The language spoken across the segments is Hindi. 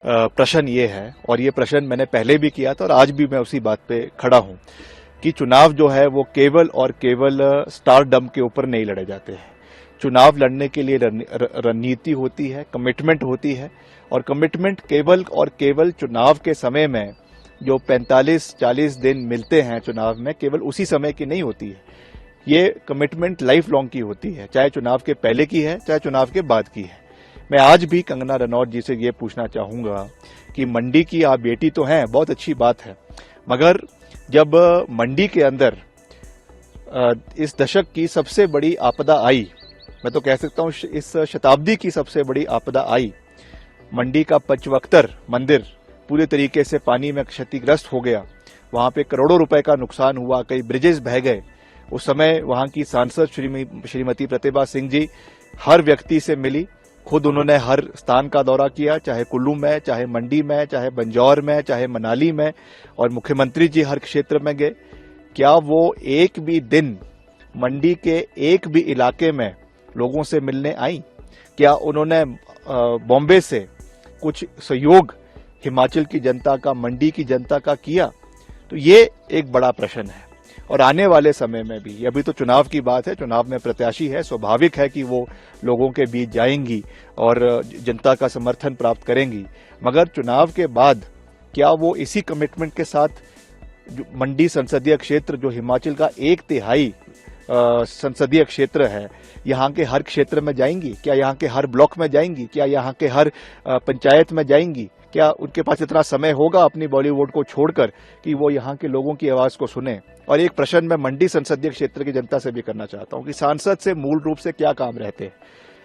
प्रश्न ये है, और ये प्रश्न मैंने पहले भी किया था और आज भी मैं उसी बात पे खड़ा हूं कि चुनाव जो है वो केवल और केवल स्टारडम के ऊपर नहीं लड़े जाते हैं। चुनाव लड़ने के लिए रणनीति होती है, कमिटमेंट होती है, और कमिटमेंट केवल और केवल चुनाव के समय में जो 45-40 दिन मिलते हैं चुनाव में, केवल उसी समय की नहीं होती है। ये कमिटमेंट लाइफ लॉन्ग की होती है, चाहे चुनाव के पहले की है चाहे चुनाव के बाद की है। मैं आज भी कंगना रनौत जी से ये पूछना चाहूंगा कि मंडी की आप बेटी तो हैं, बहुत अच्छी बात है, मगर जब मंडी के अंदर इस दशक की सबसे बड़ी आपदा आई, मैं तो कह सकता हूं इस शताब्दी की सबसे बड़ी आपदा आई, मंडी का पंचवक्तर मंदिर पूरे तरीके से पानी में क्षतिग्रस्त हो गया, वहां पे करोड़ों रुपए का नुकसान हुआ, कई ब्रिजेस बह गए। उस समय वहां की सांसद श्रीमती प्रतिभा सिंह जी हर व्यक्ति से मिली, खुद उन्होंने हर स्थान का दौरा किया, चाहे कुल्लू में, चाहे मंडी में, चाहे बंजौर में, चाहे मनाली में, और मुख्यमंत्री जी हर क्षेत्र में गए। क्या वो एक भी दिन मंडी के एक भी इलाके में लोगों से मिलने आई? क्या उन्होंने बॉम्बे से कुछ सहयोग हिमाचल की जनता का, मंडी की जनता का किया? तो ये एक बड़ा प्रश्न है। और आने वाले समय में भी, अभी तो चुनाव की बात है, चुनाव में प्रत्याशी है, स्वाभाविक है कि वो लोगों के बीच जाएंगी और जनता का समर्थन प्राप्त करेंगी, मगर चुनाव के बाद क्या वो इसी कमिटमेंट के साथ मंडी संसदीय क्षेत्र, जो हिमाचल का 1/3 संसदीय क्षेत्र है, यहाँ के हर क्षेत्र में जाएंगी? क्या यहाँ के हर ब्लॉक में जाएंगी? क्या यहाँ के हर पंचायत में जाएंगी? क्या उनके पास इतना समय होगा अपनी बॉलीवुड को छोड़कर कि वो यहाँ के लोगों की आवाज को सुने? और एक प्रश्न मैं मंडी संसदीय क्षेत्र की जनता से भी करना चाहता हूँ कि सांसद से मूल रूप से क्या काम रहते हैं?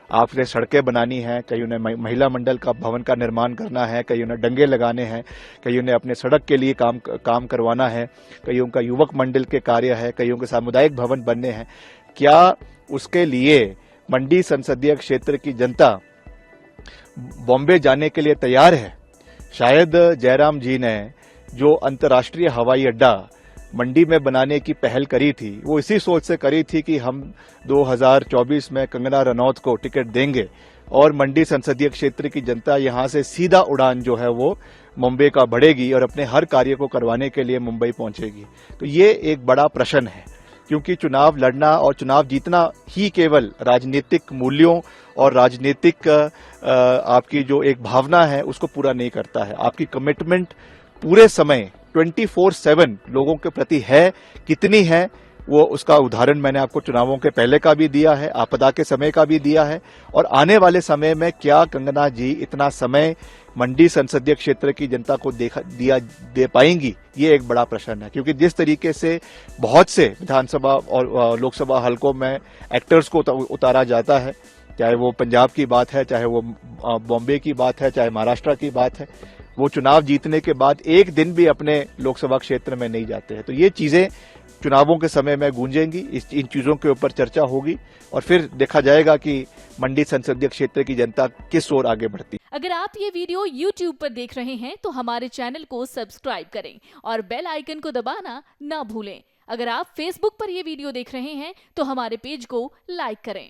आपने सड़कें बनानी है, कहीं उन्हें महिला मंडल का भवन का निर्माण करना है, कहीं उन्हें डंगे लगाने हैं, कहीं उन्हें अपने सड़क के लिए काम करवाना है, कहीं उनका युवक मंडल के कार्य है, कहीं उनके सामुदायिक भवन बनने हैं। क्या उसके लिए मंडी संसदीय क्षेत्र की जनता बॉम्बे जाने के लिए तैयार है? शायद जयराम जी ने जो अंतर्राष्ट्रीय हवाई अड्डा मंडी में बनाने की पहल करी थी, वो इसी सोच से करी थी कि हम 2024 में कंगना रनौत को टिकट देंगे और मंडी संसदीय क्षेत्र की जनता यहां से सीधा उड़ान जो है वो मुंबई का बढ़ेगी और अपने हर कार्य को करवाने के लिए मुंबई पहुंचेगी। तो ये एक बड़ा प्रश्न है, क्योंकि चुनाव लड़ना और चुनाव जीतना ही केवल राजनीतिक मूल्यों और राजनीतिक आपकी जो एक भावना है उसको पूरा नहीं करता है। आपकी कमिटमेंट पूरे समय 24/7 लोगों के प्रति है, कितनी है, वो उसका उदाहरण मैंने आपको चुनावों के पहले का भी दिया है, आपदा के समय का भी दिया है, और आने वाले समय में क्या कंगना जी इतना समय मंडी संसदीय क्षेत्र की जनता को दे पाएंगी? ये एक बड़ा प्रश्न है, क्योंकि जिस तरीके से बहुत से विधानसभा और लोकसभा हलकों में एक्टर्स को उतारा जाता है, चाहे वो पंजाब की बात है, चाहे वो बॉम्बे की बात है, चाहे महाराष्ट्र की बात है, वो चुनाव जीतने के बाद एक दिन भी अपने लोकसभा क्षेत्र में नहीं जाते हैं। तो ये चीजें चुनावों के समय में गूंजेंगी, इन चीजों के ऊपर चर्चा होगी और फिर देखा जाएगा कि मंडी संसदीय क्षेत्र की जनता किस ओर आगे बढ़ती है। अगर आप ये वीडियो YouTube पर देख रहे हैं तो हमारे चैनल को सब्सक्राइब करें और बेल आइकन को दबाना ना भूलें। अगर आप Facebook पर ये वीडियो देख रहे हैं तो हमारे पेज को लाइक करें।